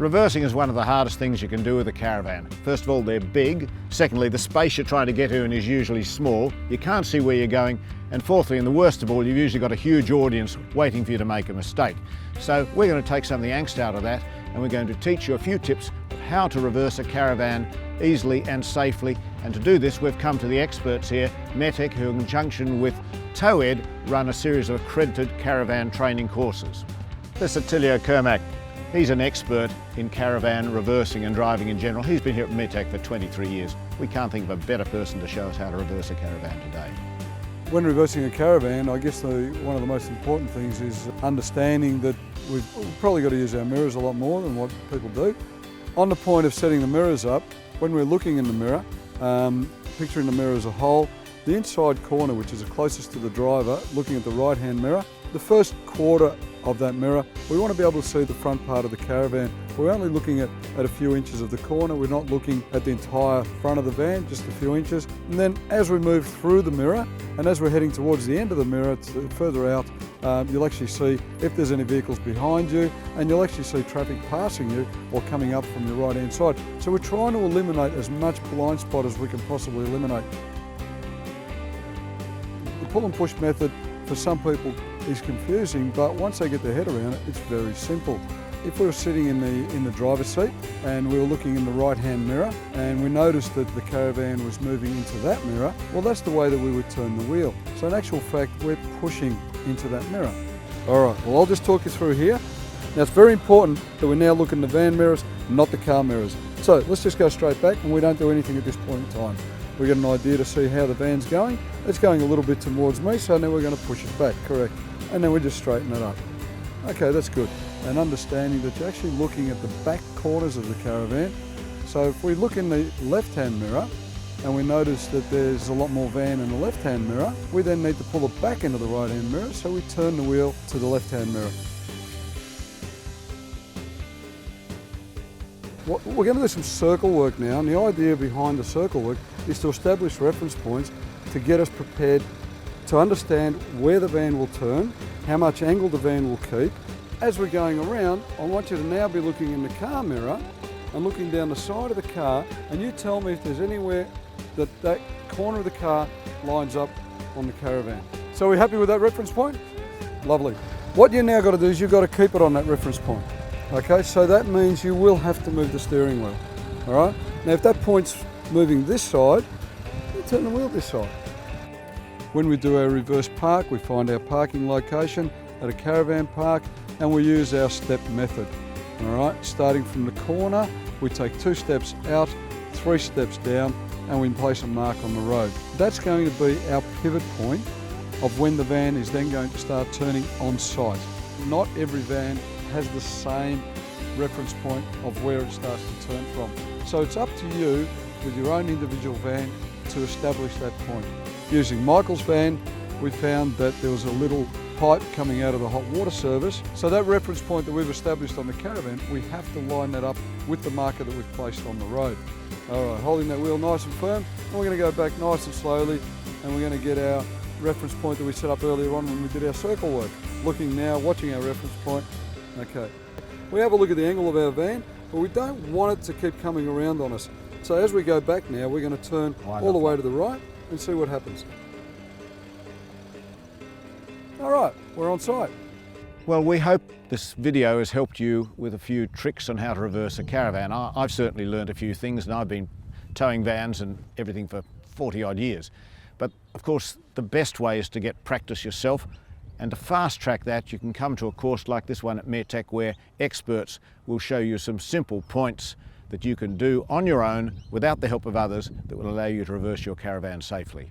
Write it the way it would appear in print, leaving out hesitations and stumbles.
Reversing is one of the hardest things you can do with a caravan. First of all, they're big. Secondly, the space you're trying to get in is usually small. You can't see where you're going. And fourthly, and the worst of all, you've usually got a huge audience waiting for you to make a mistake. So we're going to take some of the angst out of that, and we're going to teach you a few tips of how to reverse a caravan easily and safely. And to do this, we've come to the experts here, METEC, who in conjunction with TowEd run a series of accredited caravan training courses. This is Attilio Kermack. He's an expert in caravan reversing and driving in general. He's been here at METEC for 23 years. We can't think of a better person to show us how to reverse a caravan today. When reversing a caravan, I guess one of the most important things is understanding that we've probably got to use our mirrors a lot more than what people do. On the point of setting the mirrors up, when we're looking in the mirror, picturing the mirror as a whole, the inside corner, which is the closest to the driver, looking at the right-hand mirror, the first quarter of that mirror, we want to be able to see the front part of the caravan. We're only looking at a few inches of the corner. We're not looking at the entire front of the van, just a few inches. And then as we move through the mirror, and as we're heading towards the end of the mirror, further out, you'll actually see if there's any vehicles behind you, and you'll actually see traffic passing you or coming up from your right-hand side. So we're trying to eliminate as much blind spot as we can possibly eliminate. The pull and push method for some people is confusing, but once they get their head around it, it's very simple. If we were sitting in the driver's seat and we were looking in the right-hand mirror and we noticed that the caravan was moving into that mirror, well, that's the way that we would turn the wheel. So in actual fact, we're pushing into that mirror. All right, well, I'll just talk you through here. Now, it's very important that we now look in the van mirrors, not the car mirrors. So let's just go straight back, and we don't do anything at this point in time. We get an idea to see how the van's going. It's going a little bit towards me, so now we're going to push it back, correct. And then we just straighten it up. Okay, that's good. And understanding that you're actually looking at the back corners of the caravan. So if we look in the left-hand mirror and we notice that there's a lot more van in the left-hand mirror, we then need to pull it back into the right-hand mirror, so we turn the wheel to the left-hand mirror. We're going to do some circle work now, and the idea behind the circle work is to establish reference points to get us prepared to understand where the van will turn, how much angle the van will keep. As we're going around, I want you to now be looking in the car mirror and looking down the side of the car, and you tell me if there's anywhere that corner of the car lines up on the caravan. So are we happy with that reference point? Lovely. What you now got to do is you've got to keep it on that reference point. Okay, so that means you will have to move the steering wheel. All right? Now if that point's moving this side, you turn the wheel this side. When we do our reverse park, we find our parking location at a caravan park, and we use our step method. All right, starting from the corner, we take 2 steps out, 3 steps down, and we place a mark on the road. That's going to be our pivot point of when the van is then going to start turning on site. Not every van has the same reference point of where it starts to turn from. So it's up to you with your own individual van to establish that point. Using Michael's van, we found that there was a little pipe coming out of the hot water service. So that reference point that we've established on the caravan, we have to line that up with the marker that we've placed on the road. All right, holding that wheel nice and firm, and we're going to go back nice and slowly, and we're going to get our reference point that we set up earlier on when we did our circle work. Looking now, watching our reference point. Okay. We have a look at the angle of our van, but we don't want it to keep coming around on us. So as we go back now, we're going to turn all the way to the right and see what happens. All right, we're on site. Well, we hope this video has helped you with a few tricks on how to reverse a caravan. I've certainly learned a few things, and I've been towing vans and everything for 40 odd years. But of course, the best way is to get practice yourself, and to fast track that, you can come to a course like this one at METEC, where experts will show you some simple points that you can do on your own without the help of others that will allow you to reverse your caravan safely.